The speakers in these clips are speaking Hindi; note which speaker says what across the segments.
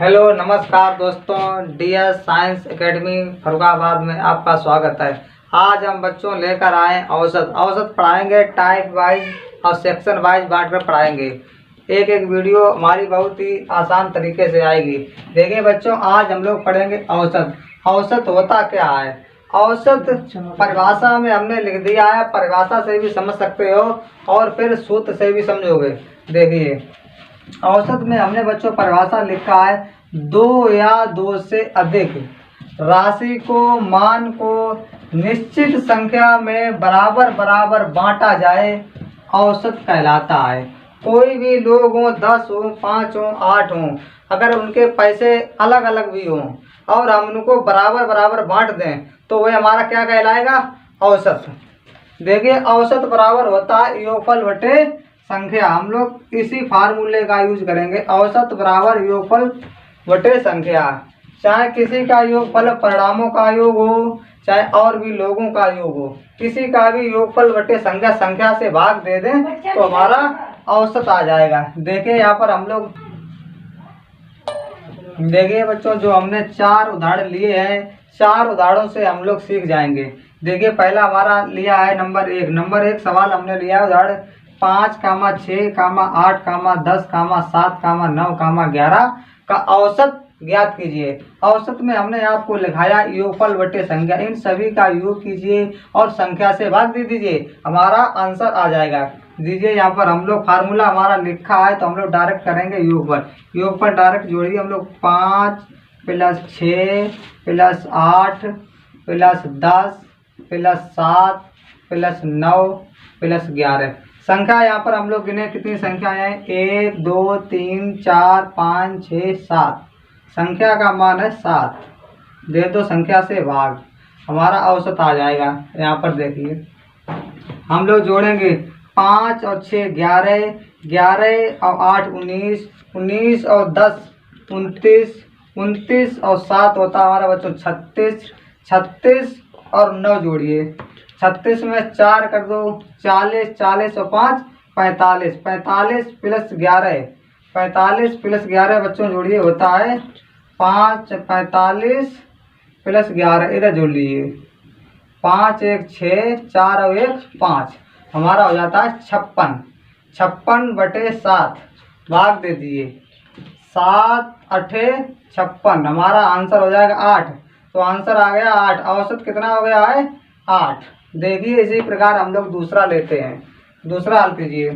Speaker 1: हेलो नमस्कार दोस्तों, डीएस साइंस एकेडमी फरुखाबाद में आपका स्वागत है। आज हम बच्चों लेकर आए औसत पढ़ाएंगे, टाइप वाइज और सेक्शन वाइज बांट कर पढ़ाएंगे। एक एक वीडियो हमारी बहुत ही आसान तरीके से आएगी। देखिए बच्चों, आज हम लोग पढ़ेंगे औसत। औसत होता क्या है? औसत परिभाषा में हमने लिख दिया है, परिभाषा से भी समझ सकते हो और फिर सूत्र से भी समझोगे। देखिए औसत में हमने बच्चों परिभाषा लिखा है, दो या दो से अधिक राशि को, मान को निश्चित संख्या में बराबर बराबर बांटा जाए औसत कहलाता है। कोई भी लोग हों, 10 हो, 5 हो, 8 हो, अगर उनके पैसे अलग अलग भी हों और हम उनको बराबर बराबर बांट दें तो वह हमारा क्या कहलाएगा? औसत। देखिए औसत बराबर होता है योगफल बटे संख्या। हम लोग इसी फार्मूले का यूज करेंगे। औसत बराबर योगफल बटे संख्या। चाहे किसी का योगफल परिणामों का योग हो, चाहे और भी लोगों का योग हो, किसी का भी योगफल बटे संख्या से भाग दे दें तो हमारा औसत आ जाएगा। देखिए यहाँ पर हम लोग, देखिए बच्चों, जो हमने 4 उदाहरण लिए हैं, 4 उदाहरणों से हम लोग सीख जाएंगे। देखिए पहला हमारा लिया है नंबर 1 सवाल हमने लिया है उदाहरण 5, 6, 8, 10, 7, 9, 11 का औसत ज्ञात कीजिए। औसत में हमने आपको लिखाया योगफल बटे संख्या, इन सभी का योग कीजिए और संख्या से भाग दे दीजिए, हमारा आंसर आ जाएगा। दीजिए यहाँ पर हम लोग फार्मूला हमारा लिखा है तो हम लोग डायरेक्ट करेंगे योगफल डायरेक्ट जोड़िए। हम लोग 5 + 6 + 8 + 10 + 7 + 9 + 11 संख्या यहाँ पर हम लोग गिने कितनी संख्या है? 1 2 3 4 5 6 7। संख्या का मान है 7। दे दो संख्या से भाग, हमारा औसत आ जाएगा। यहाँ पर देखिए हम लोग जोड़ेंगे 5 और 6 11, 11 और 8 19, 19 और 10 29, 29 और 7 होता है हमारा बच्चों 36, 36 और 9 जोड़िए। 36 में 4 कर दो 40, 40 और 5 45, 45 + 11, 45 + 11 बच्चों जोड़िए होता है 5, 45 + 11 इधर जोड़ लीजिए। 5 1 6, 4 और 1 5, हमारा हो जाता है 56। 56 बटे 7 भाग दे दिए, 7 8 56, हमारा आंसर हो जाएगा 8। तो आंसर आ गया 8। औसत कितना हो गया है? 8। देखिए इसी प्रकार हम लोग दूसरा लेते हैं। दूसरा हल कीजिए,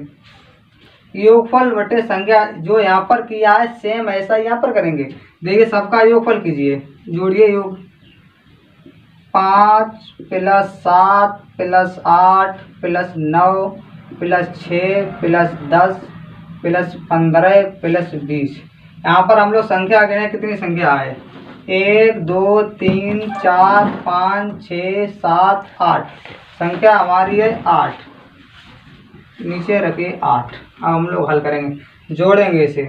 Speaker 1: योगफल बटे संख्या जो यहाँ पर किया है सेम ऐसा यहाँ पर करेंगे। देखिए सबका योगफल कीजिए, जोड़िए योग 5 + 7 + 8 + 9 + 6 + 10 + 15 + 20। यहाँ पर हम लोग संख्या गिने कितनी संख्या है? 1 2 3 4 5 6 7 8। संख्या हमारी है 8। नीचे रखिए 8। अब हम लोग हल करेंगे, जोड़ेंगे इसे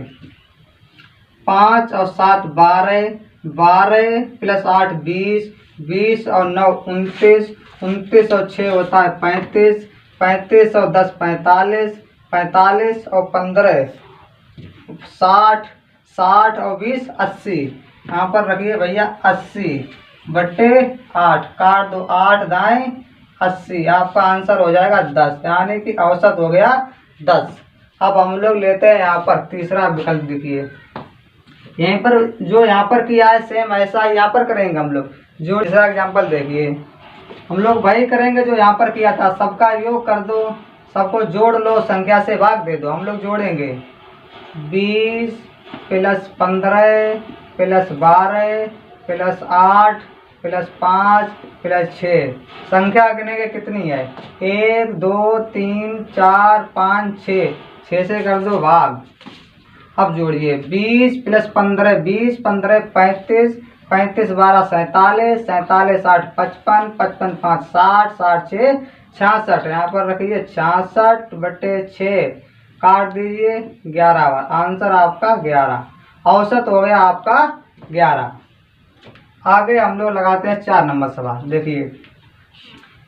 Speaker 1: 5 और 7 12, 12 + 8 20, 20 और 9 29, 29 और 6 होता है 35, 35 और 10 45, 45 और 15 60, 60 और 20 80। यहाँ पर रखिए भैया 80 बटे 8, काट दो 8 दाएं 80, आपका आंसर हो जाएगा 10, यानी कि औसत हो गया 10। अब हम लोग लेते हैं यहाँ पर तीसरा विकल्प। देखिए यहीं पर जो यहाँ पर किया है सेम ऐसा यहाँ पर करेंगे हम लोग। जो तीसरा एग्जाम्पल देखिए हम लोग वही करेंगे जो यहाँ पर किया था, सबका योग कर दो, सबको जोड़ लो, संख्या से भाग दे दो। हम लोग जोड़ेंगे 20 + 15 + 12 + 8 + 5 + 6। संख्या गिनेंगे कितनी है? 1 2 3 4 5 6, 6 से कर दो भाग। अब जोड़िए 20 + 15, 20 15 35, 35 12 47, 47 8 55, 55 5 60, 60 6 66। यहाँ पर रखिए 66 बटे 6, काट दीजिए 11 बार, आंसर आपका 11। औसत हो गया आपका 11। आगे हम लोग लगाते हैं 4 नंबर सवाल। देखिए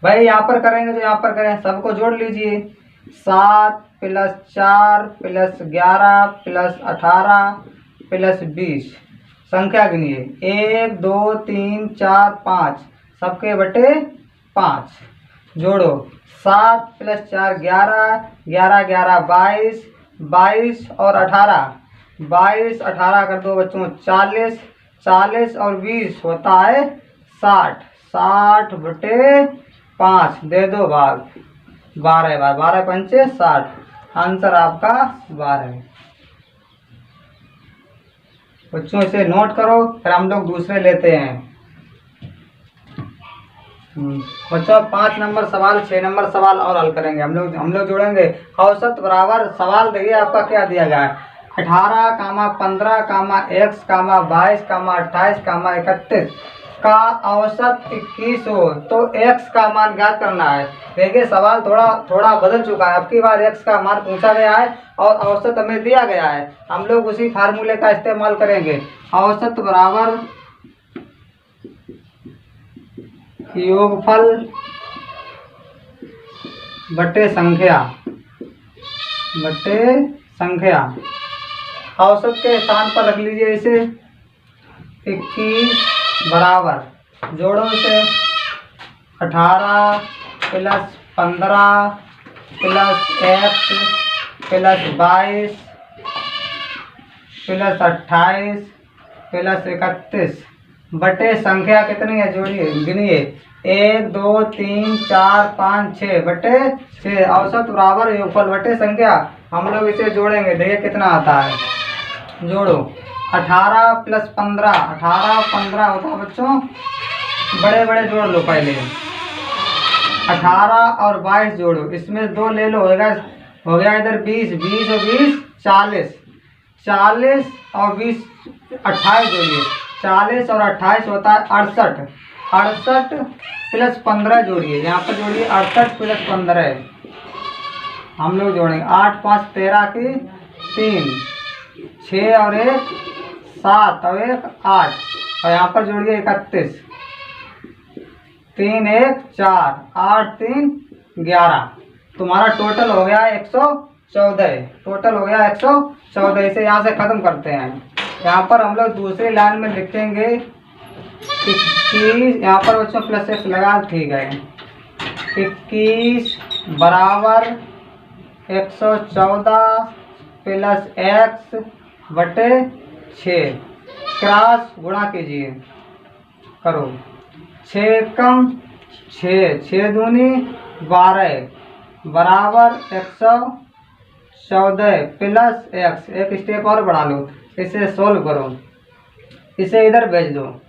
Speaker 1: भाई यहाँ पर करेंगे जो यहाँ पर करें, सबको जोड़ लीजिए 7 + 4 + 11 + 18 + 20। संख्या गिनिए, 1 2 3 4 5 सबके बटे 5। जोड़ो 7 + 4 11, 11 11 22, 22 और 18, 22 18 कर दो बच्चों 40, 40 और 20 होता है 60, 60 बटे 5 दे दो भाग 12 बार, 12 पंचे 60, आंसर आपका 12। बच्चों इसे नोट करो, फिर हम लोग दूसरे लेते हैं। बच्चों 5 नंबर सवाल 6 नंबर सवाल और हल करेंगे हम लोग जोड़ेंगे। औसत बराबर सवाल देखिए आपका क्या दिया गया है, 18, 15, x, 22, 28, 31 का औसत 21 हो तो x का मान ज्ञात करना है। देखिए सवाल थोड़ा बदल चुका है, अब की बार x का मान पूछा गया है और औसत हमें दिया गया है। हम लोग उसी फार्मूले का इस्तेमाल करेंगे। औसत बराबर योगफल बटे संख्या, औसत के स्थान पर रख लीजिए इसे, 21 बराबर जोड़ो से 18 + 15 + x + 22 + 28 + 31 बटे संख्या कितनी है जोड़िए गिनिए, 1 2 3 4 5 6 बटे 6। औसत बराबर योगफल बटे संख्या। हम लोग इसे जोड़ेंगे, देखिए कितना आता है। जोड़ो 18 + 15, 18 15 होता है बच्चों, बड़े बड़े जोड़ लो पहले, 18 और 22 जोड़ो, इसमें 2 ले लो, हो गया इधर 20, 20 और 20 40, 40 और 20 28 जोड़िए, 40 और 28 होता है 68, 68 + 15 जोड़िए, यहाँ पर जोड़िए 68 + 15, हम लोग जोड़ेंगे 8 5 13 की 3, 6 और 1 7 और 1 8 और यहाँ पर जोड़िए 31, 3 1 4 8 3 11, तुम्हारा टोटल हो गया 114, टोटल हो गया 114। इसे यहाँ से ख़त्म करते हैं। यहाँ पर हम लोग दूसरी लाइन में लिखेंगे 21, यहाँ पर बच्चों +x लगा, ठीक है, 21 बराबर 114 + x बटे 6, क्रॉस गुणा कीजिए, करो 6 कम 6, 6 दूनी 12 बराबर 114 + x, एक स्टेप और बढ़ा लो, इसे सोल्व करो, इसे इधर भेज दो,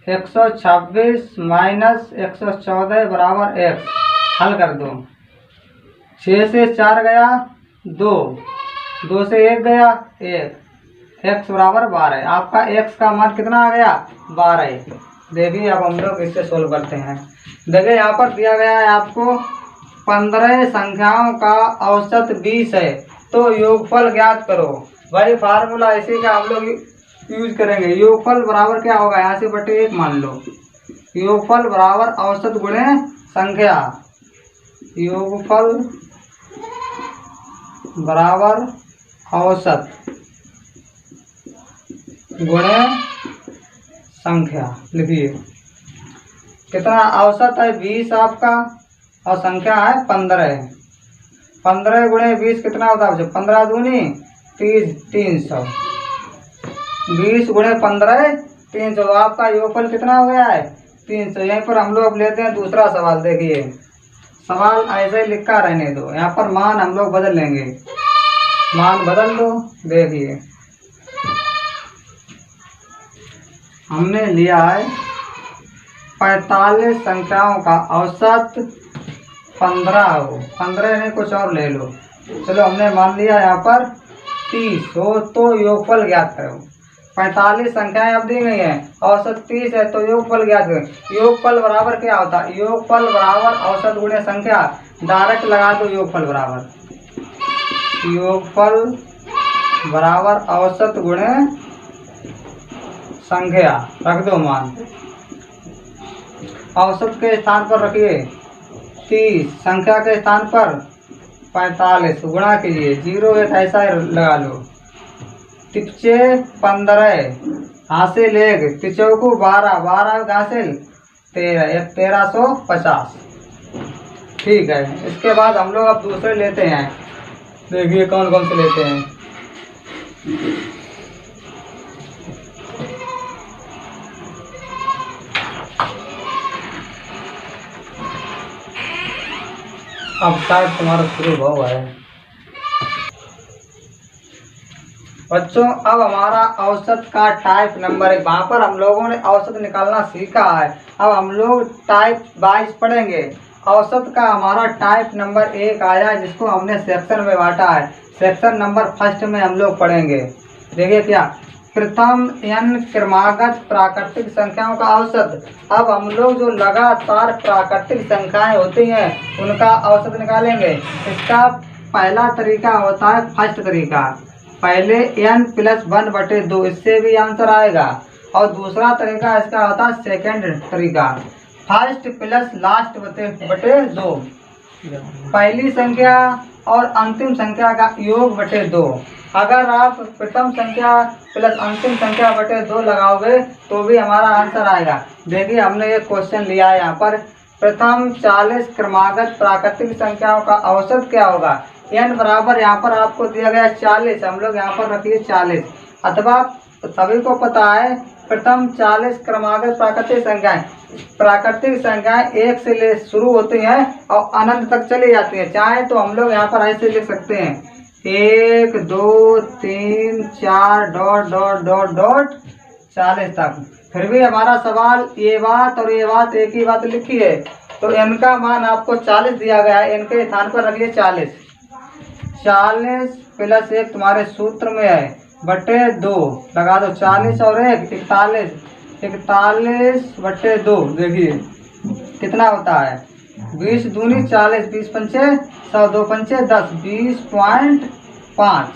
Speaker 1: 126 - 114 बराबर x, हल कर दो, 6 से 4 गया 2, 2 से 1 गया 1, x बराबर 12। आपका x का मान कितना आ गया 12। देखिए अब हम लोग इससे सोल्व करते हैं। देखिए यहाँ पर दिया गया है आपको 15 संख्याओं का औसत 20 है तो योगफल ज्ञात करो। भाई फार्मूला इसी का हम लोग यूज करेंगे। योगफल बराबर क्या होगा, यहाँ से बटे 1 मान लो, योगफल बराबर औसत गुणे संख्या, योगफल बराबर औसत गुणे संख्या। लिखिए कितना औसत है 20 आपका और संख्या है 15, 15 गुणे 20 कितना होता है, 15 दूनी 30, 300, 20 गुणे 15 300, आपका योगफल कितना हो गया है 300। यहीं पर हम लोग लेते हैं दूसरा सवाल। देखिए सवाल ऐसे ही लिखा रहने दो, यहाँ पर मान हम लोग बदल लेंगे, मान बदल दो। देखिए हमने लिया है 45 संख्याओं का औसत 15 हो, 15 नहीं कुछ और ले लो, चलो हमने मान लिया यहाँ पर 30 हो तो योगफल ज्ञात करो। 45 संख्याएं अब दी गई हैं, औसत 30 है तो योगफल ज्ञात करो। योगफल बराबर क्या होता है, योगफल बराबर औसत गुणे संख्या, डायरेक्ट लगा दो योगफल बराबर, योगफल बराबर औसत गुणे संख्या, रख दो मान, औसत के स्थान पर रखिए 30, संख्या के स्थान पर 45, गुणा कीजिए, 0 एक ऐसा लगा लो, तिपचे 15, हासिल 1, तिचौकू 12, 12 हासिल 13, 1350। ठीक है। इसके बाद हम लोग अब दूसरे लेते हैं। देखिए कौन कौन से लेते हैं। अब शायद तुम्हारा शुरू हुआ है बच्चों। अब हमारा औसत का टाइप नंबर 1, वहाँ पर हम लोगों ने औसत निकालना सीखा है। अब हम लोग टाइप वाइज पढ़ेंगे। औसत का हमारा टाइप नंबर 1 आया, जिसको हमने सेक्शन में बांटा है। सेक्शन नंबर फर्स्ट में हम लोग पढ़ेंगे। देखिए क्या, प्रथम n क्रमागत प्राकृतिक संख्याओं का औसत। अब हम लोग जो लगातार प्राकृतिक संख्याएं होती हैं उनका औसत निकालेंगे। इसका पहला तरीका होता है फर्स्ट तरीका, पहले n+1/2, इससे भी आंसर आएगा। और दूसरा तरीका इसका होता है सेकंड तरीका, फर्स्ट प्लस लास्ट बटे 2, पहली संख्या और अंतिम संख्या का योग बटे 2। अगर आप प्रथम संख्या प्लस अंतिम संख्या बटे 2 लगाओगे तो भी हमारा आंसर आएगा। देखिए हमने एक क्वेश्चन लिया है यहाँ पर, प्रथम 40 क्रमागत प्राकृतिक संख्याओं का औसत क्या होगा। n बराबर यहाँ पर आपको दिया गया 40, हम लोग यहाँ पर रखिए 40। अथवा सभी को पता है प्रथम 40 क्रमागत प्राकृतिक संख्याएं 1 से ले शुरू होती हैं और अनंत तक चली जाती हैं। चाहे तो हम लोग यहाँ पर ऐसे लिख सकते हैं 1 2 3 4 ... 40 तक। फिर भी हमारा सवाल ये बात और ये बात एक ही बात लिखी है, तो n का मान आपको 40 दिया गया है, n के स्थान पर रखिए 40। 40 + 1 तुम्हारे सूत्र में है बटे 2, लगा दो 40 और 1 41, 41/2। देखिए कितना होता है, 20 दूनी 40, 20 पंचे 100, 2 पंचे 10, 20.5।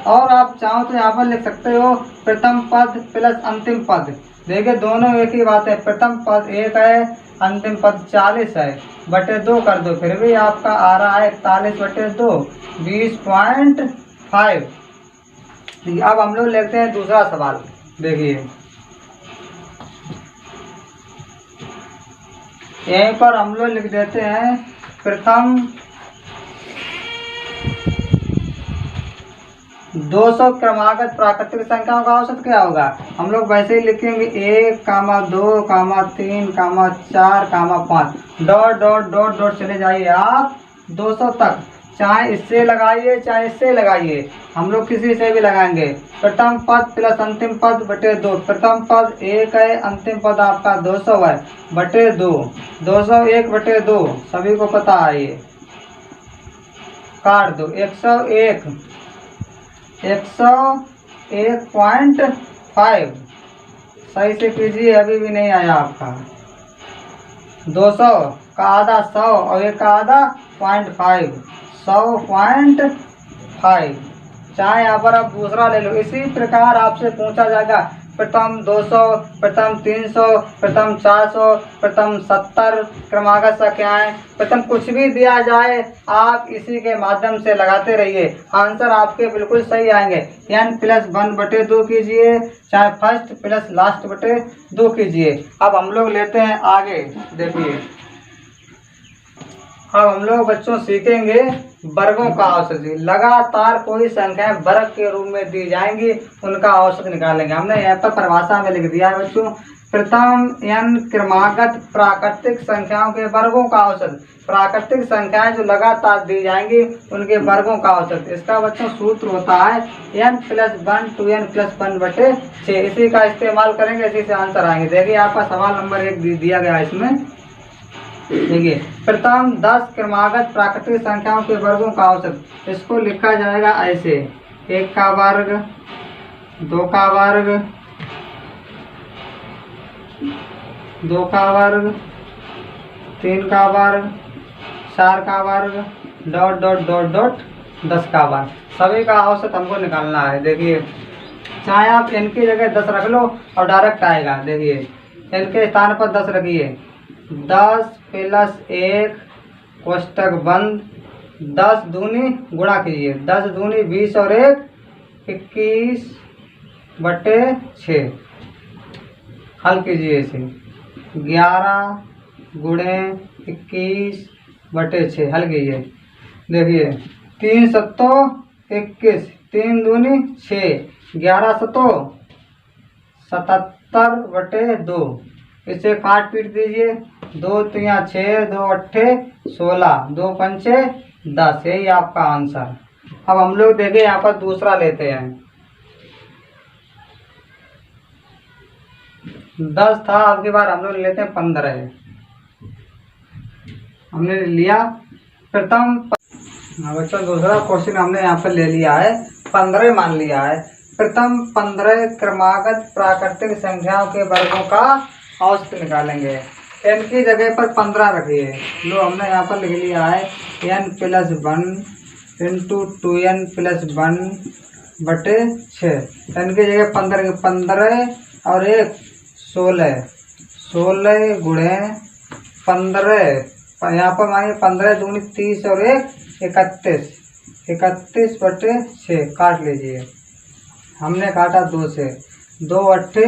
Speaker 1: और आप चाहो तो यहाँ पर लिख सकते हो प्रथम पद प्लस अंतिम पद। देखिए दोनों एक ही बात है, प्रथम पद 1 है, अंतिम पद 40 है, बटे 2 कर दो, फिर भी आपका आ रहा है 41/2, 20.5। अब हम लोग लेते हैं दूसरा सवाल। देखिए यहीं पर हम लोग लिख देते हैं प्रथम 200 क्रमागत प्राकृतिक संख्याओं का औसत क्या होगा। हम लोग वैसे ही लिखेंगे 1, 2, 3, 4, 5 ... चले जाइए आप 200 तक, चाहे इससे लगाइए चाहे इससे लगाइए, हम लोग किसी से भी लगाएंगे। प्रथम पद प्लस अंतिम पद बटे 2, प्रथम पद 1 है, अंतिम पद आपका 200 है, बटे 2, 201/2 सभी को पता है, ये काट दो। 101.5 सही से कीजिए, अभी भी नहीं आया आपका। 200 का आधा 100 और 1 का आधा 0.5, 100.5। चाहे यहाँ पर आप दूसरा ले लो। इसी प्रकार आपसे पूछा जाएगा प्रथम 200, प्रथम 300, प्रथम 400, प्रथम 70 क्रमागत संख्याएं, प्रथम कुछ भी दिया जाए आप इसी के माध्यम से लगाते रहिए, आंसर आपके बिल्कुल सही आएंगे। n+1/2 कीजिए, चाहे फर्स्ट प्लस लास्ट बटे 2 कीजिए। अब हम लोग लेते हैं आगे। देखिए अब हम लोग बच्चों सीखेंगे वर्गों का औसत। लगातार कोई संख्याएं वर्ग के रूप में दी जाएंगी, उनका औसत निकालेंगे। हमने यहाँ पर परिभाषा में लिख दिया है बच्चों, प्रथम n क्रमागत प्राकृतिक संख्याओं के वर्गों का औसत। प्राकृतिक संख्याएं जो लगातार दी जाएंगी उनके वर्गों का औसत। इसका बच्चों सूत्र होता है n+1 2n+1/6। इसी का इस्तेमाल करेंगे, इसी से आंसर आएंगे। देखिए आपका सवाल नंबर 1 दिया गया है इसमें। देखिए प्रथम 10 क्रमागत प्राकृतिक संख्याओं के वर्गों का औसत, इसको लिखा जाएगा ऐसे, 1 का वर्ग, 2 का वर्ग, 2 का वर्ग, 3 का वर्ग, 4 का वर्ग ... 10 का वर्ग। सभी का औसत हमको निकालना है। देखिए चाहे आप n की जगह 10 रख लो और डायरेक्ट आएगा। देखिए n के स्थान पर 10 रखिए, 10 + 1 कोष्टक बंद, 10 दूनी गुणा कीजिए, 10 दूनी 20 और 1 21/6 हल कीजिए इसे। 11 गुणे 21/6 हल कीजिए। देखिए 3 सत्तो 21, 3 दूनी 6, 11 सत्तो 77/2। इसे काट पीट दीजिए। 2 3 6, 2 8 16, 2 पंचे 10। यही आपका आंसर। अब हम लोग देखिए यहाँ पर दूसरा लेते हैं। 10 था, अब की बार हम लोग लेते हैं 15। हमने लिया प्रथम। बच्चों दूसरा क्वेश्चन हमने यहाँ पर ले लिया है 15 मान लिया है। प्रथम 15 क्रमागत प्राकृतिक संख्याओं के वर्गों का औसत निकालेंगे। n की जगह पर 15 रखिए। लो हमने यहाँ पर लिख लिया है n+1 इंटू 2n + 1/6। n की जगह 15 और 1 16, 16 गुणे 15। यहाँ पर मानिए 15 दूनी 30 और 1 31, 31/6 काट लीजिए। हमने काटा 2 से। 2 8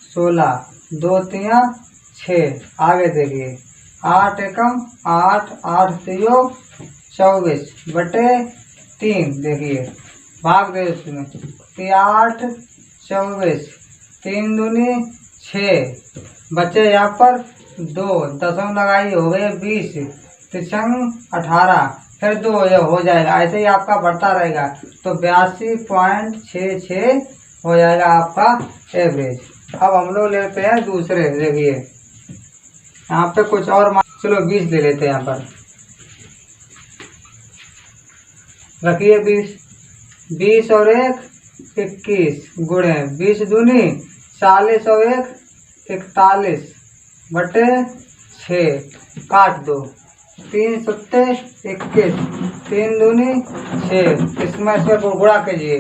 Speaker 1: 16, 2 3 6। आगे देखिए 8 एकम 8, 8 3 24/3। देखिए भाग दे इसमें 8 24, 3 दूनी 6, बचे यहाँ पर 2 दसम लगाई हो गए 20, 3 18, फिर 2 ये हो जाएगा। ऐसे ही आपका बढ़ता रहेगा तो 82.66 हो जाएगा आपका एवरेज। अब हम लोग लेते हैं दूसरे। देखिए यहाँ पे कुछ और चलो 20 ले लेते हैं। यहाँ पर रखिए 20 और 1 21 गुणे 20 दूनी 40 और 1 41/6 काट दो। 3 सत्ते 21, 3 दूनी 6। इसमें गुणा कीजिए।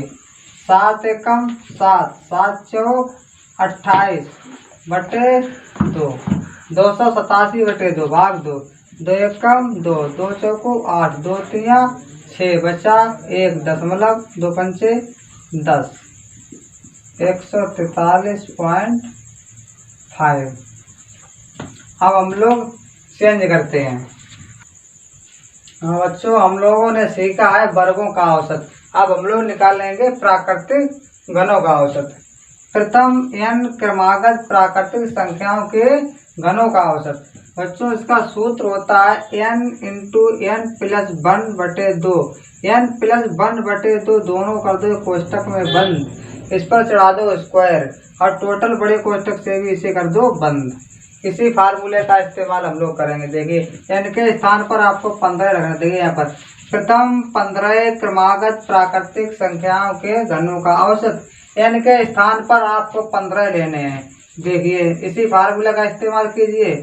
Speaker 1: 7 एकम 7, 7 चौक 28/2, 287/2 भाग दो। 2 एकम 2, 2 चौको 8, 2 3 6, बचा 1 दशमलव 2 पंचे 10, 143.5। अब हम लोग चेंज करते हैं। बच्चों हम लोगों ने सीखा है वर्गों का औसत। अब हम लोग निकालेंगे प्राकृतिक घनों का औसत। प्रथम n क्रमागत प्राकृतिक संख्याओं के घनों का औसत। बच्चों इसका सूत्र होता है n × n + 1/2। n + 1/2 दोनों कर दो कोष्टक में बंद। इस पर चढ़ा दो स्क्वायर और टोटल बड़े कोष्टक से भी इसे कर दो बंद। इसी फार्मूले का इस्तेमाल हम लोग करेंगे। देखिए n के स्थान पर आपको 15 रखना। देखिए यहाँ पर प्रथम 15 क्रमागत प्राकृतिक संख्याओं के घनों का औसत। n के स्थान पर आपको 15 लेने हैं। देखिए इसी फार्मूले का इस्तेमाल कीजिए।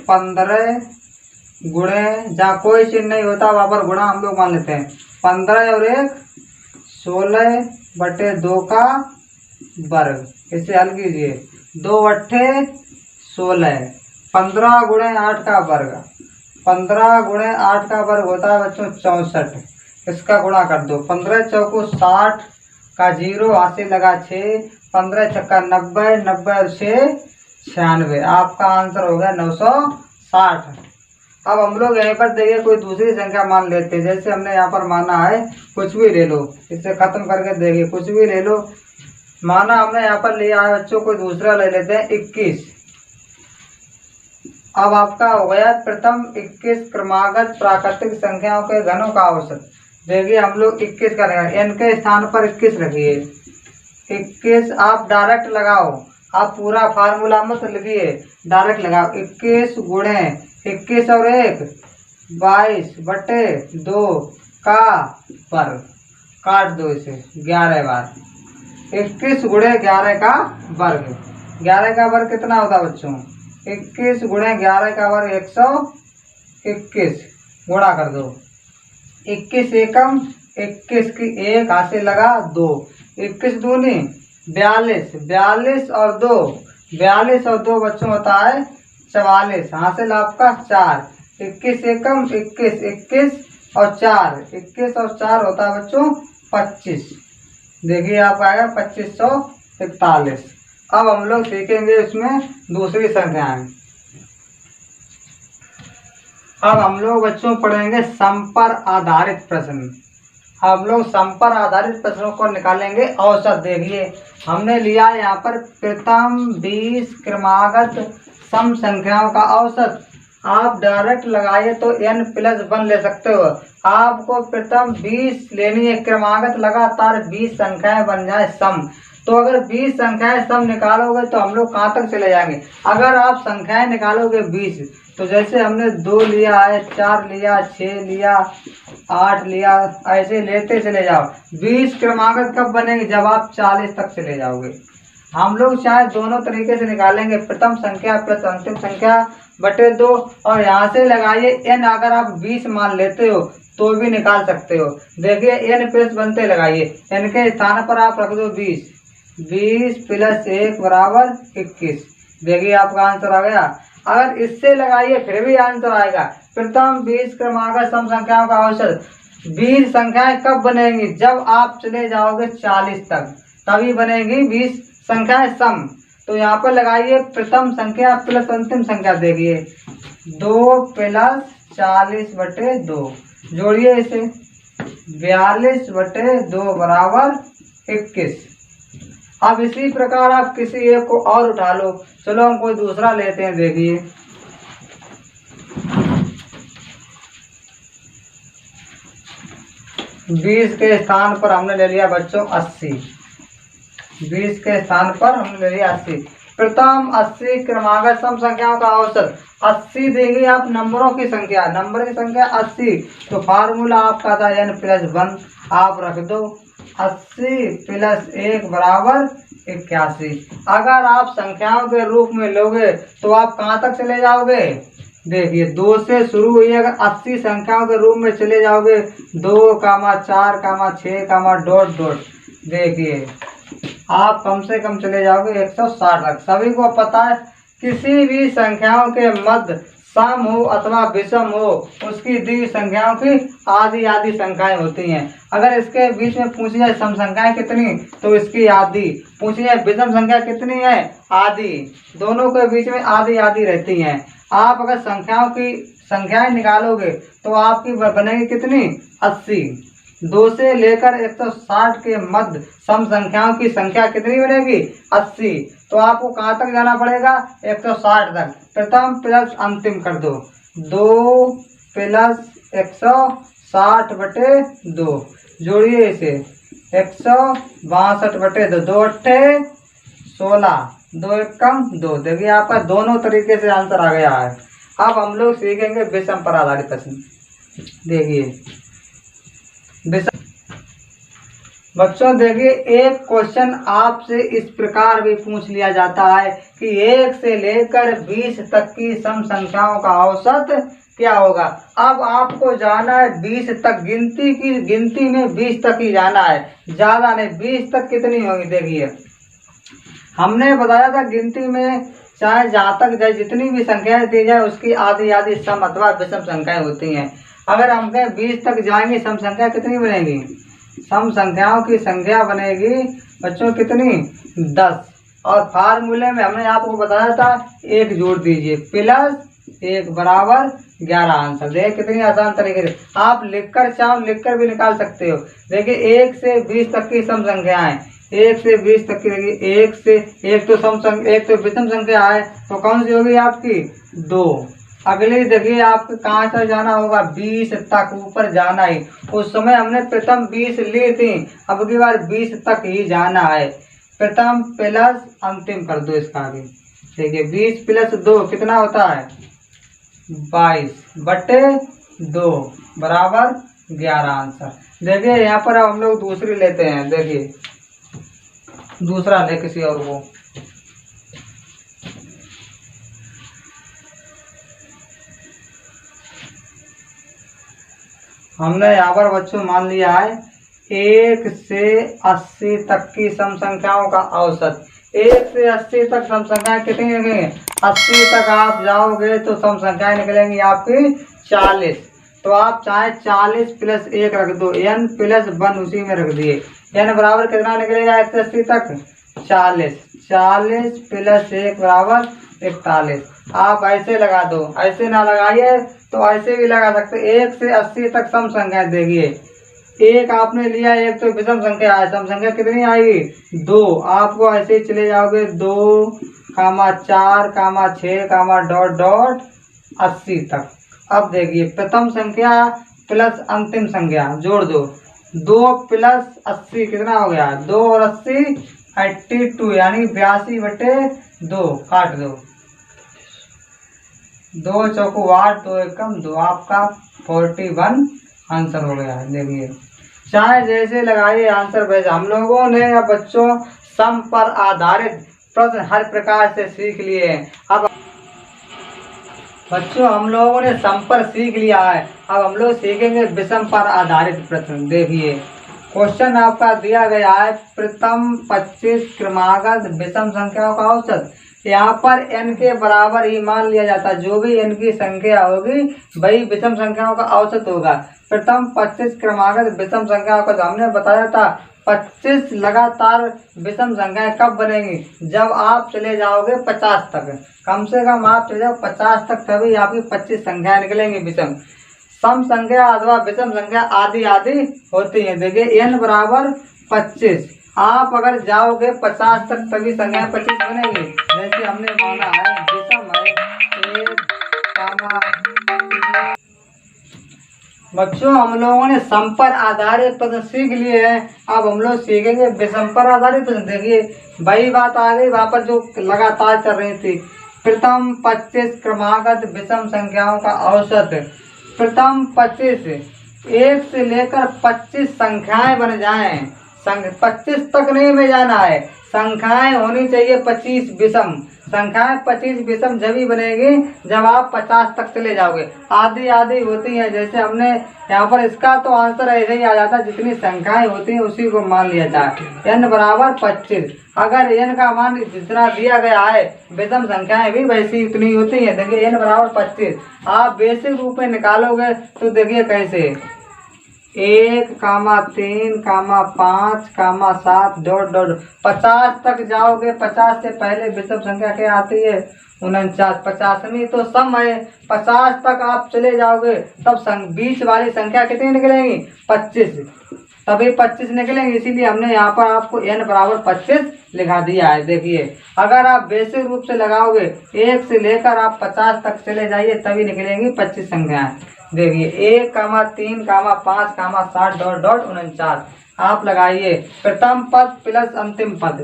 Speaker 1: 15 गुणे, जहाँ कोई चिन्ह नहीं होता वहाँ पर गुणा हम लोग मान लेते हैं। 15 और 1 16/2 का वर्ग। इसे हल कीजिए। 2 8 16, 15 गुणे 8 का वर्ग। 15 गुणे 8 का वर्ग होता है बच्चों 64। इसका गुणा कर दो। 15 चौको 60 का 0 हाथ से लगा 6, 15 छक्का 90, 90 और 6 96। आपका आंसर हो गया 960। अब हम लोग यहीं पर देखिए कोई दूसरी संख्या मान लेते हैं। जैसे हमने यहाँ पर माना है, कुछ भी ले लो, इससे खत्म करके देखिए कुछ भी ले लो। माना हमने यहाँ पर लिया है बच्चों, कोई दूसरा ले लेते हैं 21। अब आपका हो गया प्रथम 21 क्रमागत प्राकृतिक संख्याओं के घनों का औसत। देखिए हम लोग 21 करेंगे। n के स्थान पर 21 रखिए। 21 आप डायरेक्ट लगाओ, आप पूरा फार्मूला मत लिखिए, डायरेक्ट लगाओ। 21 गुणे 21 और 1 22/2 का वर्ग। काट दो इसे 11 बार। 21 गुणे 11 का वर्ग। 11 का वर्ग कितना होता है बच्चों? 21 गुणे 11 का वर्ग 121। गुणा कर दो। 21 एकम 21 की 1 हाथ से लगा 2, 21 दूनी 42, 42 और 2, 42 और 2 बच्चों होता है 44। हासिल आपका 4। 21 एकम 21, 21 और 4, 21 और 4 होता है बच्चों 25। देखिए आपका आएगा 2541। अब हम लोग सीखेंगे इसमें दूसरी संख्याएं। अब हम लोग बच्चों पढ़ेंगे सम पर आधारित प्रश्न। हम लोग सम पर आधारित प्रश्नों को निकालेंगे औसत। देखिए हमने लिया है यहाँ पर प्रथम 20 क्रमागत सम संख्याओं का औसत। आप डायरेक्ट लगाइए तो n+1 ले सकते हो। आपको प्रथम 20 लेनी है क्रमागत, लगातार 20 संख्याएं बन जाए सम। तो अगर 20 संख्याएं सम निकालोगे तो हम लोग कहाँ तक चले जाएंगे। अगर आप संख्याएं निकालोगे 20, तो जैसे हमने 2 लिया है, 4 लिया, 6 लिया, 8 लिया, ऐसे लेते चले जाओ। 20 क्रमागत कब बनेंगे, जब आप 40 तक चले जाओगे। हम लोग शायद दोनों तरीके से निकालेंगे, प्रथम संख्या प्लस अंतिम संख्या बटे 2, और यहाँ से लगाइए n। अगर आप 20 मान लेते हो तो भी निकाल सकते हो। देखिए n+ बनते लगाइए, n के स्थान पर आप रख दो 20। 20 + 1 बराबर 21। देखिए आपका आंसर आ गया। अगर इससे लगाइए फिर भी आंसर आएगा। प्रथम 20 क्रमागत सम संख्याओं का औसत। 20 संख्याएं कब बनेंगी, जब आप चले जाओगे 40 तक, तभी बनेंगी 20 संख्याएं सम। तो यहाँ पर लगाइए प्रथम संख्या प्लस अंतिम संख्या। देखिए 2 + 40 बटे 2, जोड़िए इसे, 42 बटे 2 बराबर 21। अब इसी प्रकार आप किसी एक को और उठा लो। चलो हम कोई दूसरा लेते हैं। देखिए 20 के स्थान पर हमने ले लिया बच्चों 80। 20 के स्थान पर हमने ले लिया 80। प्रथम 80 क्रमागत सम संख्याओं का औसत। 80 देंगे आप नंबरों की संख्या, नंबर की संख्या 80, तो फार्मूला आपका था n+1। आप रख दो 80 + 1 बराबर 81। अगर आप संख्याओं के रूप में लोगे तो आप कहाँ तक चले जाओगे। देखिए 2 से शुरू हुई, अगर 80 संख्याओं के रूप में चले जाओगे 2, 4, 6, ... देखिए आप कम से कम चले जाओगे 160 तक। सभी को पता है किसी भी संख्याओं के मध्य सम हो अथवा विषम हो, उसकी दी संख्याओं की आधी आधी संख्याएं होती हैं। अगर इसके बीच में पूछी जाए सम संख्याएं कितनी, तो इसकी आधी। पूछी जाए विषम संख्या कितनी है, आधी। दोनों के बीच में आधी आधी रहती हैं। आप अगर संख्याओं की संख्याएं निकालोगे तो आपकी बनेगी कितनी, 80। 2 से लेकर 160 के मध्य सम संख्याओं की संख्या कितनी बनेगी, 80। तो आपको कहाँ तक जाना पड़ेगा, 160 तक। प्रथम प्लस अंतिम कर दो, 2 + 160 बटे 2, जोड़िए इसे, 162 बटे 2, 2 अट्ठे 16, 2 एकम 2। देखिए आपका दोनों तरीके से आंसर आ गया है। अब हम लोग सीखेंगे विषम पर आधारित प्रश्न। देखिए बच्चों, देखिए एक क्वेश्चन आपसे इस प्रकार भी पूछ लिया जाता है कि 1 से लेकर 20 तक की सम संख्याओं का औसत क्या होगा। अब आपको जाना है 20 तक, गिनती में 20 तक ही जाना है, ज़्यादा नहीं। 20 तक कितनी होगी, देखिए हमने बताया था गिनती में चाहे जहाँ तक जाए जितनी भी संख्याएं दी जाए उसकी आधी आधी सम अथवा विषम संख्याएं होती हैं। अगर हम कहें 20 तक जाएंगे, सम संख्या कितनी बनेगी, सम संख्याओं की संख्या बनेगी बच्चों कितनी, 10। और फार्मूले में हमने आपको बताया था 1 जोड़ दीजिए, +1 बराबर 11। आंसर देखिए कितनी आसान तरीके से आप लिखकर चाहो लिखकर भी निकाल सकते हो। देखिए 1 से 20 तक की सम संख्याएं, 1 से 20 तक की। देखिए 1 से 1 तो एक तो विषम संख्या है, तो कौन सी होगी आपकी, 2। अगली देखिए आपको कहाँ तक जाना होगा, 20 तक ऊपर जाना ही। उस समय हमने प्रथम 20 ली थी, अब की बार 20 तक ही जाना है। प्रथम प्लस अंतिम कर दो इसका भी। देखिए 20 + 2 कितना होता है, 22 बटे 2 बराबर 11। आंसर देखिए यहाँ पर अब हम लोग दूसरी लेते हैं। देखिए दूसरा ले किसी और को, हमने यहाँ पर बच्चों मान लिया है 1 से 80 तक की सम संख्याओं का औसत। 1 से 80 तक सम संख्याएं कितनी निकलेंगी, 80 तक आप जाओगे तो सम संख्याएं निकलेंगी आपकी 40। तो आप चाहे 40 + 1 रख दो, n+1 उसी में रख दिए, n बराबर कितना निकलेगा 1 से 80 तक 40। 40 प्लस 1 बराबर 41। आप ऐसे लगा दो, ऐसे ना लगाइए तो ऐसे भी लगा सकते। 1 से 80 तक सम संख्या देखिए, एक आपने लिया, एक तो विषम संख्या है, सम संख्या कितनी आएगी 2। आपको ऐसे ही चले जाओगे 2, 4, 6, डॉट डॉट 80 तक। अब देखिए प्रथम संख्या प्लस अंतिम संख्या जोड़ दो, 2 प्लस 80 कितना हो गया 2 और 80 82, यानी 82/2 काट दो, 2 चौको 8, 2 एकम 2, आपका 41 आंसर हो गया। देखिए चाहे जैसे लगाइए आंसर वैसे। हम लोगों ने अब बच्चों सम पर आधारित प्रश्न हर प्रकार से सीख लिए हैं। अब बच्चों हम लोगों ने सम पर सीख लिया है, अब हम लोग सीखेंगे विषम पर आधारित प्रश्न। देखिए क्वेश्चन आपका दिया गया है, प्रथम 25 क्रमागत विषम संख्याओं का औसत। यहाँ पर n के बराबर ही मान लिया जाता है, जो भी n की संख्या होगी वही विषम संख्याओं का औसत होगा। प्रथम 25 क्रमागत विषम संख्याओं का, तो हमने बताया था 25 लगातार विषम संख्याएं कब बनेंगी, जब आप चले जाओगे 50 तक। कम से कम आप चले जाओ 50 तक, तभी आपकी 25 संख्याएं निकलेंगी विषम। सम संख्या अथवा विषम संख्या आदि आदि होती है। देखिए n बराबर 25, आप अगर जाओगे 50 तक तभी संख्या 25 बनेगी। जैसे हमने माना है विषम है 1, बच्चों हम लोगों ने सम पर आधारित प्रश्न सीख लिए हैं, अब हम लोग सीखेंगे विषम पर आधारित प्रश्न। देखिए वही बात आ गई वापस जो लगातार चल रही थी। प्रथम 25 क्रमागत विषम संख्याओं का औसत। प्रथम 25, 1 से लेकर 25 संख्याएं बन जाएं, 25 तक नहीं में जाना है, संख्याएं होनी चाहिए 25 विषम। संख्याएं 25 विषम जब ही बनेगी जब आप 50 तक चले जाओगे। आधी आधी होती है, जैसे हमने यहाँ पर इसका तो आंसर ऐसे ही आ जाता है, जितनी संख्याएं होती हैं उसी को मान लिया जाए। n बराबर 25, अगर n का मान जितना दिया गया है विषम संख्याएं भी वैसी इतनी होती हैं। देखिए n बराबर 25 आप बेसिक रूप में निकालोगे तो देखिए कैसे 1, 3, 5, 7 डॉट डॉट 50 तक जाओगे। 50 से पहले विषम संख्या क्या आती है 49, 50वीं तो सम है। 50 तक आप चले जाओगे तब बीच वाली संख्या कितनी निकलेंगी 25, तभी 25 निकलेंगे। इसीलिए हमने यहाँ पर आपको n बराबर 25 लिखा दिया है। देखिए अगर आप बेसिक रूप से लगाओगे 1 से लेकर आप 50 तक चले जाइए तभी निकलेंगी 25 संख्याएं। देखिए 1, 3, 5, 7 डॉट डॉट 49 आप लगाइए। प्रथम पद प्लस अंतिम पद,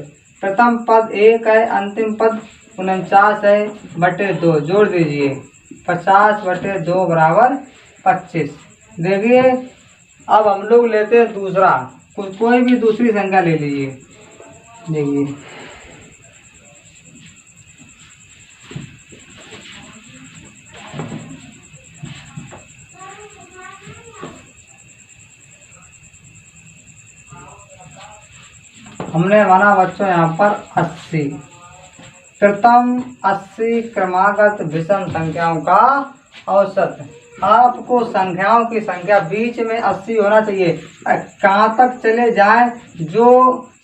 Speaker 1: प्रथम पद 1 है, अंतिम पद 49 है बटे 2, जोड़ दीजिए 50/2 बराबर 25। देखिए अब हम लोग लेते हैं दूसरा, कोई भी दूसरी संख्या ले लीजिए। देखिए हमने माना बच्चों यहाँ पर 80, प्रथम 80 क्रमागत विषम संख्याओं का औसत। आपको संख्याओं की संख्या बीच में 80 होना चाहिए, कहाँ तक चले जाए जो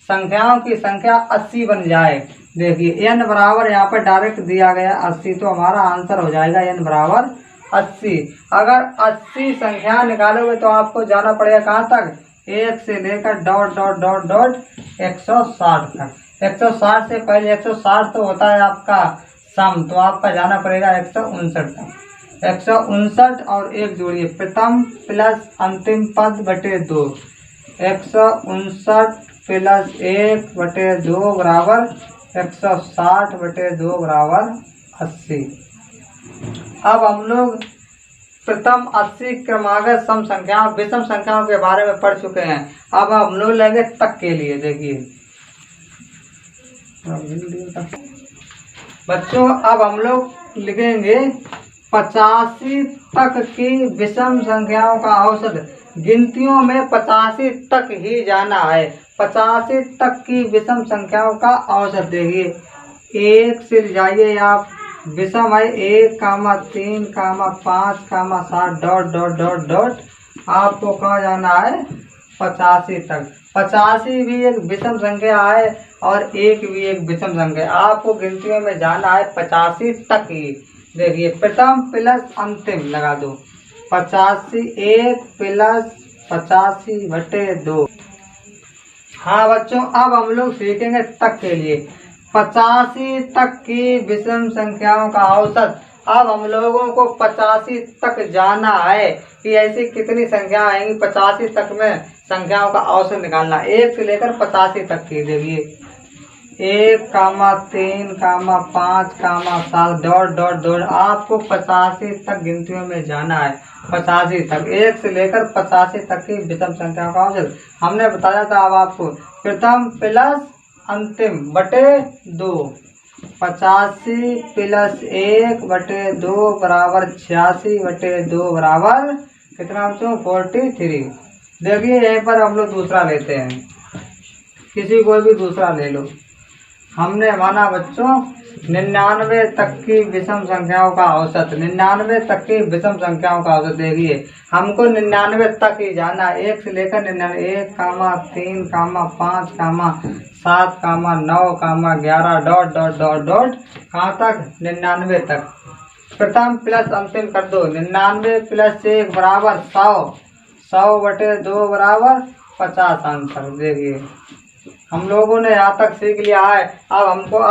Speaker 1: संख्याओं की संख्या 80 बन जाए। देखिए n बराबर यहाँ पर डायरेक्ट दिया गया 80, तो हमारा आंसर हो जाएगा n बराबर 80। अगर 80 संख्या निकालोगे तो आपको जाना पड़ेगा कहाँ तक 1 से लेकर डॉट डॉट डॉट डॉट 160 तक। 160 से पहले 160 तो होता है आपका सम, तो आपका जाना पड़ेगा 159 तक। 159 और 1 जोड़िए, प्रथम प्लस अंतिम पद बटे 2, 159 प्लस 1/2 बराबर 160/2 बराबर 80। अब हम लोग प्रथम 80 क्रमागत सम संख्याओं विषम संख्याओं के बारे में पढ़ चुके हैं। अब हम लोग लेंगे तक के लिए। देखिए बच्चों अब हम लोग लिखेंगे 85 तक की विषम संख्याओं का औसत। गिनतियों में 85 तक ही जाना है, 85 तक की विषम संख्याओं का औसत। देखिए 1 से जाइए आप, विषम है 1, 3, 5, 7 डॉट डॉट डॉट डॉट, आपको कहाँ जाना है 85 तक। 85 भी एक विषम संख्या है और 1 भी एक विषम संख्या है। आपको गिनतियों में जाना है 85 तक ही। देखिए प्रथम प्लस अंतिम लगा दो, 85 1 प्लस 85/2। हाँ बच्चों, अब हम लोग सीखेंगे तक के लिए 85 तक की विषम संख्याओं का औसत। अब हम लोगों को 85 तक जाना है कि ऐसी कितनी संख्या आएंगी 85 तक में संख्याओं का औसत निकालना, 1 से लेकर 85 तक की। देखिए 1, 3, 5, 7 डॉट डॉट डॉट। आपको 85 तक गिनतियों में जाना है, 85 तक, 1 से लेकर 85 तक की विषम संख्याओं का औसत हमने बताया था। अब आपको प्रथम प्लस अंतिम बटे 2, 85 प्लस 1/2 बराबर 86/2 बराबर कितना बच्चों 43। देखिए यहीं पर हम लोग दूसरा लेते हैं, किसी कोई भी दूसरा ले लो। हमने माना बच्चों 99 तक की विषम संख्याओं का औसत, 99 तक की विषम संख्याओं का औसत। देखिए हमको 99 तक ही जाना, 1 से लेकर 99, 1, 3, 5, 7, 9, 11 डॉट डॉट डॉट डॉट कहाँ तक 99 तक। प्रथम प्लस अंतिम कर दो, 99 प्लस 1 बराबर 100, 100/2 बराबर 50 आंसर। देखिए हम लोगों ने यहाँ तक सीख लिया है। अब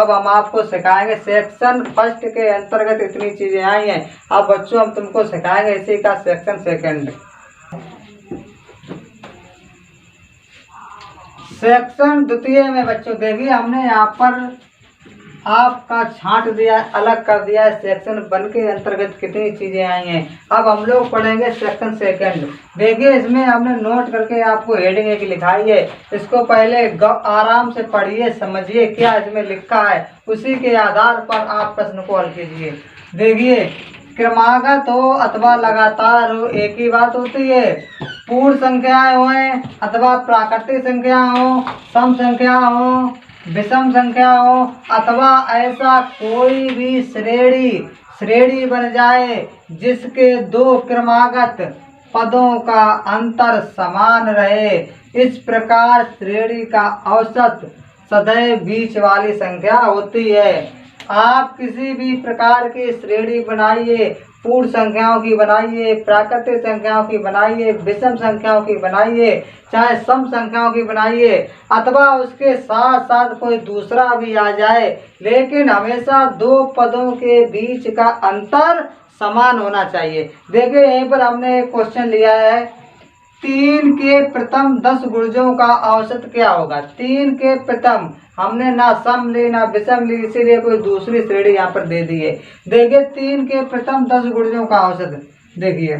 Speaker 1: हम आपको सिखाएंगे सेक्शन फर्स्ट के अंतर्गत इतनी चीजें आई हैं। अब बच्चों हम तुमको सिखाएंगे इसी का सेक्शन सेकंड। सेक्शन द्वितीय में बच्चों देखिए हमने यहाँ पर आपका छांट दिया, अलग कर दिया है सेक्शन वन के अंतर्गत कितनी चीजें आई हैं। अब हम लोग पढ़ेंगे सेक्शन सेकंड। देखिए इसमें हमने नोट करके आपको हेडिंग एक लिखाई है, इसको पहले आराम से पढ़िए, समझिए क्या इसमें लिखा है, उसी के आधार पर आप प्रश्न को हल कीजिए। देखिए क्रमागत हो अथवा लगातार हो एक ही बात होती है। पूर्ण संख्याएं हो अथवा प्राकृतिक संख्या हो, सम संख्या हो, विषम संख्या हो, अथवा ऐसा कोई भी श्रेणी बन जाए जिसके 2 क्रमागत पदों का अंतर समान रहे, इस प्रकार श्रेणी का औसत सदैव बीच वाली संख्या होती है। आप किसी भी प्रकार की श्रेणी बनाइए, पूर्ण संख्याओं की बनाइए, प्राकृतिक संख्याओं की बनाइए, विषम संख्याओं की बनाइए, चाहे सम संख्याओं की बनाइए, अथवा उसके साथ साथ कोई दूसरा भी आ जाए, लेकिन हमेशा 2 पदों के बीच का अंतर समान होना चाहिए। देखिए यहीं पर हमने एक क्वेश्चन लिया है, 3 के प्रथम 10 गुणजों का औसत क्या होगा। 3 के प्रथम, हमने ना सम ली ना विषम ली, इसीलिए कोई दूसरी श्रेणी यहाँ पर दे दी है। देखिए 3 के प्रथम 10 गुणजों का औसत, देखिए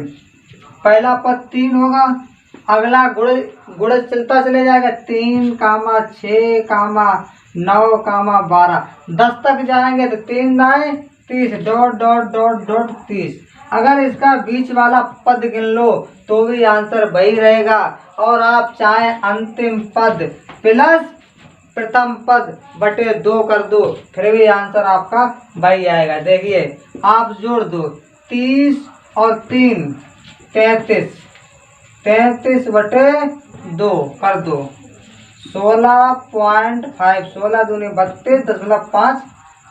Speaker 1: पहला पद 3 होगा, अगला गुणज चलता चले जाएगा, 3, 6, 9, 12, 10 तक जाएंगे तो 3 दाएं 30 डॉट डॉट डॉट डॉट 30। अगर इसका बीच वाला पद गिन लो तो भी आंसर वही रहेगा, और आप चाहे अंतिम पद प्लस प्रथम पद बटे 2 कर दो, फिर भी आंसर आपका वही आएगा। देखिए आप जोड़ दो 30 और 3 33, 33/2 कर दो 16.5, 16 दूनी 32.5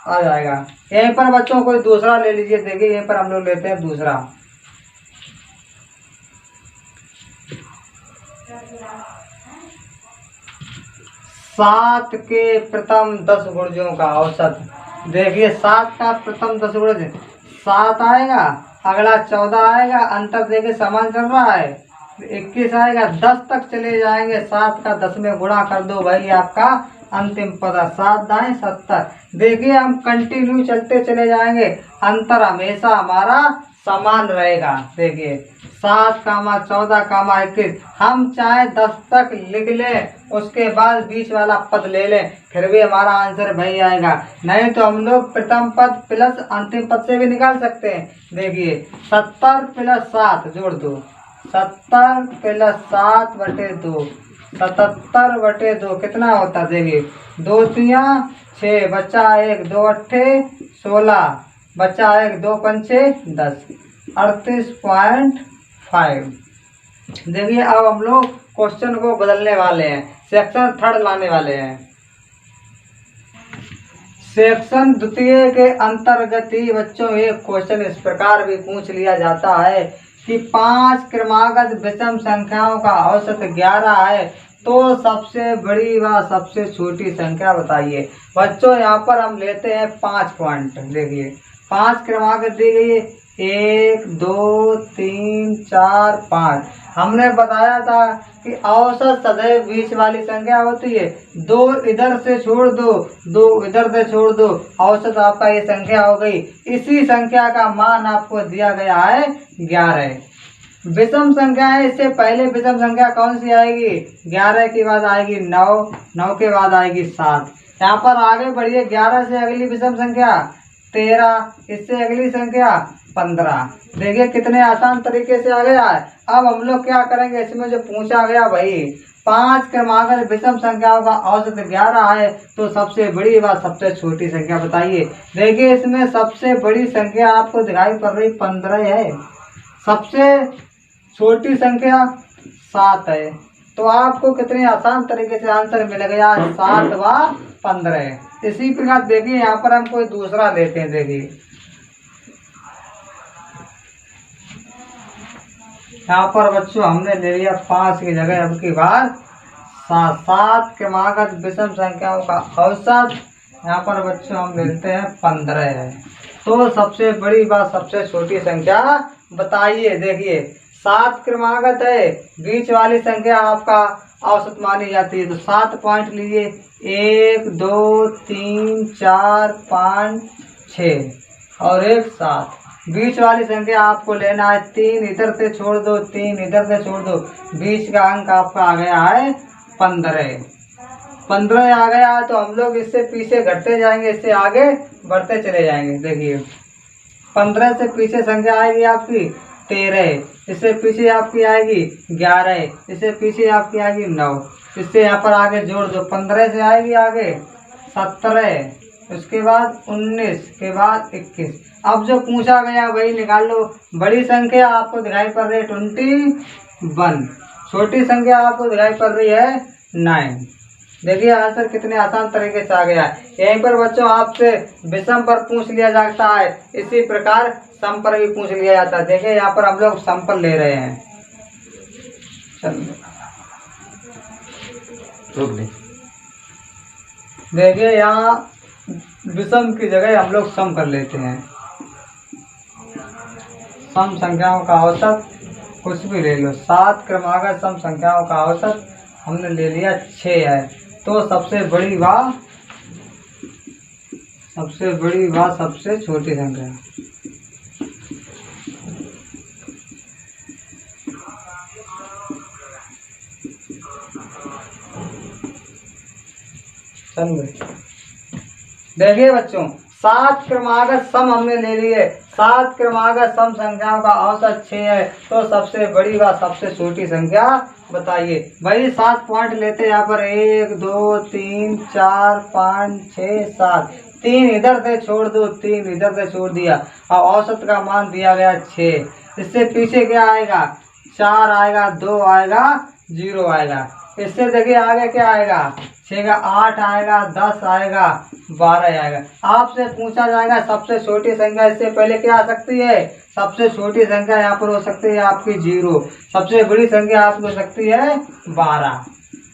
Speaker 1: आ जाएगा। यहीं पर बच्चों कोई दूसरा ले लीजिए। देखिए यहीं पर हम लोग लेते हैं दूसरा, सात के प्रथम 10 गुणजों का औसत। देखिए 7 का प्रथम 10 गुणज 7 आएगा, अगला 14 आएगा, अंतर देखिए समान चल रहा है, 21 आएगा, 10 तक चले जाएंगे, 7 का 10 में गुणा कर दो, वही आपका अंतिम पद। 7 दाएं 70। देखिए हम कंटिन्यू चलते चले जाएंगे, अंतर हमेशा हमारा समान रहेगा। देखिए 7, 14, 21, हम चाहे 10 तक लिख लें, उसके बाद बीच वाला पद ले लें, फिर भी हमारा आंसर वही आएगा। नहीं तो हम लोग प्रथम पद प्लस अंतिम पद से भी निकाल सकते हैं। देखिए 70 + 7 जोड़ दो, 70 + 7/2, 77/2 कितना होता। देखिए 2 3 6, बच्चा 1, 2 8 16, बच्चा 1, 2 5 10, 38.5। देखिए अब हम लोग क्वेश्चन को बदलने वाले हैं, सेक्शन थर्ड लाने वाले हैं। सेक्शन द्वितीय के अंतर्गत ही बच्चों एक क्वेश्चन इस प्रकार भी पूछ लिया जाता है कि 5 क्रमागत विषम संख्याओं का औसत 11 है, तो सबसे बड़ी व सबसे छोटी संख्या बताइए। बच्चों यहाँ पर हम लेते हैं 5 पॉइंट। देखिए 5 क्रमागत दी गई है, 1 2 3 4 5। हमने बताया था कि औसत सदैव बीच वाली संख्या होती है, 2 इधर से छोड़ दो, 2 इधर से छोड़ दो, औसत आपका ये संख्या हो गई। इसी संख्या का मान आपको दिया गया है 11। विषम संख्या है, इससे पहले विषम संख्या कौन सी आएगी? 11 के बाद आएगी 9, 9 के बाद आएगी 7। यहाँ पर आगे बढ़िए, 11 से अगली विषम संख्या 13, इससे अगली संख्या 15। देखिए कितने आसान तरीके से आ गया है। अब हम लोग क्या करेंगे, इसमें जो पूछा गया भाई 5 क्रमागत विषम संख्याओं का औसत 11 है, तो सबसे बड़ी व सबसे छोटी संख्या बताइए। देखिए इसमें सबसे बड़ी संख्या आपको दिखाई पड़ रही 15 है, सबसे छोटी संख्या 7 है। तो आपको कितने आसान तरीके से आंसर मिलेगा, 7 व 15। इसी प्रकार देखिए यहाँ पर हम कोई दूसरा लेते हैं। देखिए यहाँ पर बच्चों हमने ले लिया 5 की जगह अब की बार 7 क्रमागत विषम संख्याओं का औसत, यहाँ पर बच्चों हम लेते हैं 15 है, तो सबसे बड़ी व सबसे छोटी संख्या बताइए। देखिए 7 क्रमागत है, बीच वाली संख्या आपका औसत मानी जाती है, तो 7 पॉइंट लीजिए, 1 2 3 4 5 6 और 1 7। बीच वाली संख्या आपको लेना है, 3 इधर से छोड़ दो, 3 इधर से छोड़ दो, बीच का अंक आपका आ गया है 15। 15 आ गया है, तो हम लोग इससे पीछे घटते जाएंगे, इससे आगे बढ़ते चले जाएंगे। देखिए 15 से पीछे संख्या आएगी आपकी 13, इससे पीछे आपकी आएगी 11, इससे पीछे आपकी आएगी 9, इससे यहाँ पर आगे जोड़ दो, 15 से आएगी आगे 17, उसके बाद 19 के बाद 21। अब जो पूछा गया वही निकाल लो। बड़ी संख्या आपको दिखाई पड़ रही है 21, छोटी संख्या आपको दिखाई पड़ रही है 9। देखिए आंसर कितने आसान तरीके से आ गया है। यहीं पर बच्चों आपसे विषम पर पूछ लिया जाता है, इसी प्रकार सम पर भी पूछ लिया जाता है। देखिए यहाँ पर हम लोग सम पर ले रहे हैं। देखिए यहाँ विषम की जगह हम लोग सम कर लेते हैं। सम संख्याओं का औसत कुछ भी ले लो, 7 क्रमागत सम संख्याओं का औसत हमने ले लिया 6 है, तो सबसे बड़ी व सबसे छोटी संख्या। देखिए बच्चों 7 क्रमागत सम हमने ले लिए, 7 क्रमागत सम संख्याओं का औसत 6 है, तो सबसे बड़ी व सबसे छोटी संख्या बताइए। भाई 7 पॉइंट लेते हैं यहाँ पर, 1 2 3 4 5 6 7, 3 इधर से छोड़ दो, 3 इधर से छोड़ दिया, और औसत का मान दिया गया 6। इससे पीछे क्या आएगा, 4 आएगा, 2 आएगा, 0 आएगा। इससे देखिए आगे क्या आएगा, 6 का 8 आएगा, 10 आएगा, 12 आएगा। आपसे पूछा जाएगा सबसे छोटी संख्या, इससे पहले क्या आ सकती है, सबसे छोटी संख्या यहाँ पर हो सकती है आपकी 0, सबसे बड़ी संख्या आपकी हो सकती है 12।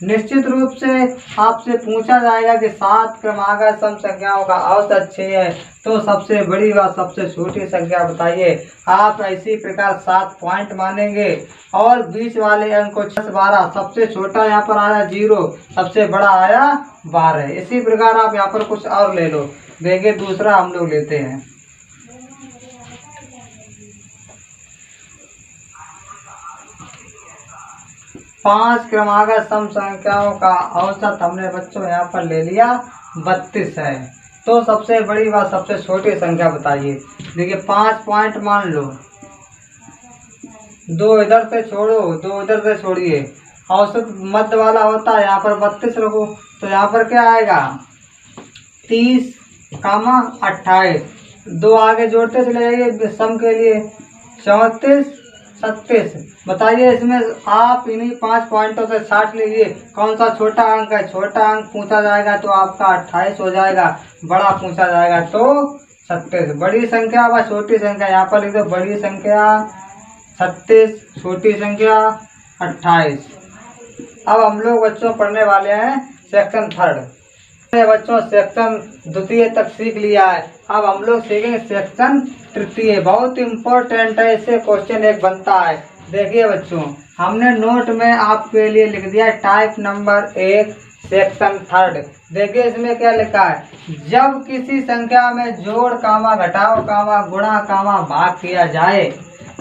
Speaker 1: निश्चित रूप से आपसे पूछा जाएगा कि 7 क्रमागत सम संख्याओं का औसत 6 है, तो सबसे बड़ी व सबसे छोटी संख्या बताइए। आप इसी प्रकार 7 पॉइंट मानेंगे, और बीच वाले अंक को 6 12, सबसे छोटा यहाँ पर आया 0, सबसे बड़ा आया 12। इसी प्रकार आप यहाँ पर कुछ और ले लो। देखिए दूसरा हम लोग लेते हैं। पांच क्रमागत सम संख्याओं का औसत हमने बच्चों यहाँ पर ले लिया 32 है, तो सबसे बड़ी व सबसे छोटी संख्या बताइए। देखिए 5 पॉइंट मान लो, 2 इधर से छोड़ो, 2 इधर से छोड़िए, औसत मध्य वाला होता है, यहाँ पर 32 रखो, तो यहाँ पर क्या आएगा 30, 28, 2 आगे जोड़ते चले जाइए सम के लिए, 34, 36। बताइए इसमें आप इन्हीं 5 पॉइंटों से 60 लीजिए, कौन सा छोटा अंक है। छोटा अंक पूछा जाएगा तो आपका 28 हो जाएगा, बड़ा पूछा जाएगा तो 36। बड़ी संख्या व छोटी संख्या यहाँ पर लिख दो। बड़ी संख्या 36, छोटी संख्या 28। अब हम लोग बच्चों पढ़ने वाले हैं सेक्शन 3। बच्चों सेक्शन द्वितीय तक सीख लिया है, अब हम लोग सीखेंगे सेक्शन तृतीय। बहुत इम्पोर्टेंट है, इससे क्वेश्चन एक बनता है। देखिए बच्चों, हमने नोट में आपके लिए लिख दिया टाइप नंबर 1 सेक्शन 3। देखिए इसमें क्या लिखा है। जब किसी संख्या में जोड़ कामा घटाओ कामा गुणा कामा भाग किया जाए,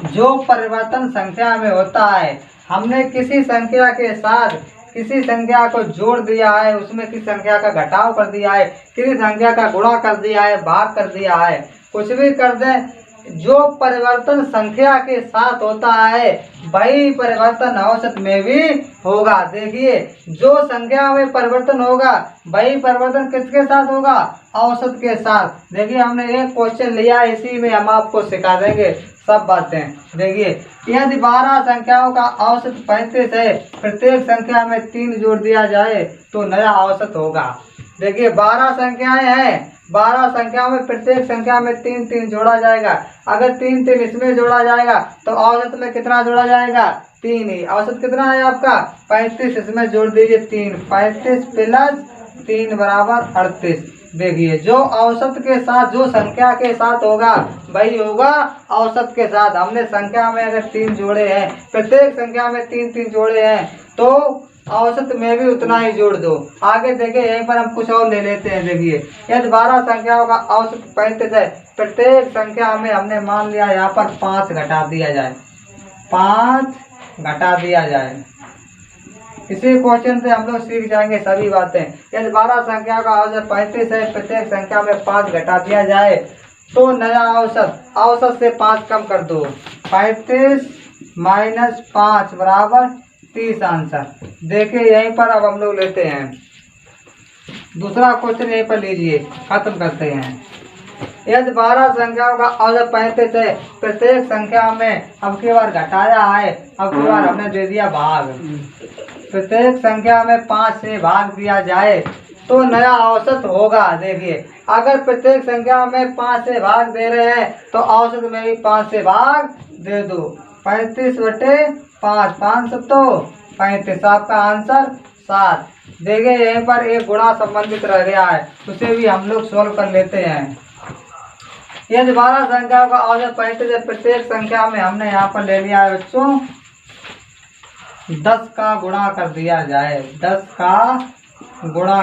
Speaker 1: जो परिवर्तन संख्या में होता है। हमने किसी संख्या के साथ किसी संख्या को जोड़ दिया है, उसमें किसी संख्या का घटाव कर दिया है, किसी संख्या का गुणा कर दिया है, भाग कर दिया है, कुछ भी कर दें, जो परिवर्तन संख्या के साथ होता है वही परिवर्तन औसत में भी होगा। देखिए जो संख्या में परिवर्तन होगा वही परिवर्तन किसके साथ होगा, औसत के साथ। देखिए हमने एक क्वेश्चन लिया, इसी में हम आपको सिखा देंगे सब बातें। देखिए यदि 12 संख्याओं का औसत 35 है, प्रत्येक संख्या में 3 जोड़ दिया जाए तो नया औसत होगा। देखिए 12 संख्याएं हैं, 12 संख्याओं में प्रत्येक संख्या में 3 3 जोड़ा जाएगा। अगर 3 3 इसमें जोड़ा जाएगा तो औसत में कितना जोड़ा जाएगा, 3 ही। औसत कितना है आपका 35, इसमें जोड़ दीजिए 3। 35 प्लस 3 बराबर 38। देखिए जो औसत के साथ, जो संख्या के साथ होगा वही होगा औसत के साथ। हमने संख्या में अगर 3 जोड़े हैं, प्रत्येक संख्या में 3 3 जोड़े हैं तो औसत में भी उतना ही जोड़ दो। आगे देखिए यहीं पर हम कुछ और ले लेते हैं। देखिए यदि 12 संख्याओं का औसत 35 है, प्रत्येक संख्या में हमने मान लिया यहाँ पर 5 घटा दिया जाए, 5 घटा दिया जाए। इसी क्वेश्चन से हम लोग सीख जाएंगे सभी बातें। यदि 12 संख्या का औसत 35 है, प्रत्येक संख्या में 5 घटा दिया जाए तो नया औसत, औसत से 5 कम कर दो, 35 माइनस 5 बराबर 30 आंसर। देखिए यहीं पर अब हम लोग लेते हैं दूसरा क्वेश्चन, यहीं पर लीजिए, खत्म करते हैं। यदि 12 संख्याओं का औसत 35 है, प्रत्येक संख्या में अब की बार घटाया है, अब की बार हमने दे दिया भाग। प्रत्येक संख्या में 5 से भाग दिया जाए तो नया औसत होगा। देखिए अगर प्रत्येक संख्या में 5 से भाग दे रहे हैं तो औसत में भी 5 से भाग दे दो। 35/5, 5 तो 35, आपका आंसर 7। देखिए यहीं पर एक गुणा संबंधित रह गया है, उसे भी हम लोग सोल्व कर लेते हैं। यदि 12 संख्याओं का औसत 35 है, प्रत्येक संख्या में हमने यहाँ पर ले लिया है बच्चों 10 का गुणा कर दिया जाए, 10 गुणा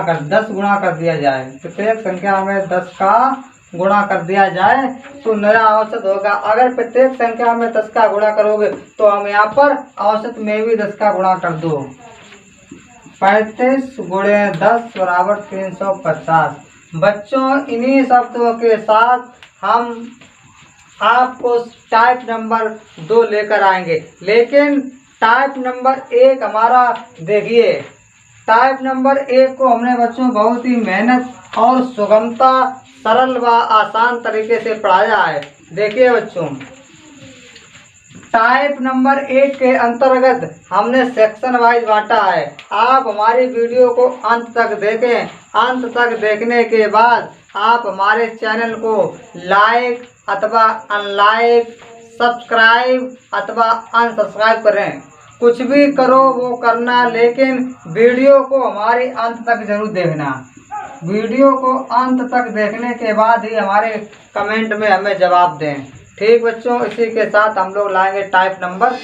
Speaker 1: कर दिया जाए। प्रत्येक संख्या में 10 का गुणा कर दिया जाए तो नया औसत होगा। अगर प्रत्येक संख्या में 10 का गुणा करोगे तो हम यहाँ पर औसत में भी 10 का गुणा कर दो। 35 गुणे 10 बराबर 350। बच्चों इन्हीं शब्दों के साथ हम आपको टाइप नंबर 2 लेकर आएंगे, लेकिन टाइप नंबर 1 हमारा देखिए, टाइप नंबर 1 को हमने बच्चों बहुत ही मेहनत और सुगमता, सरल व आसान तरीके से पढ़ाया है। देखिए बच्चों टाइप नंबर 1 के अंतर्गत हमने सेक्शन वाइज बांटा है। आप हमारी वीडियो को अंत तक देखें। अंत तक देखने के बाद आप हमारे चैनल को लाइक अथवा अनलाइक, सब्सक्राइब अथवा अनसब्सक्राइब करें। कुछ भी करो वो करना, लेकिन वीडियो को हमारे अंत तक जरूर देखना। वीडियो को अंत तक देखने के बाद ही हमारे कमेंट में हमें जवाब दें। ठीक बच्चों, इसी के साथ हम लोग लाएंगे टाइप नंबर 2।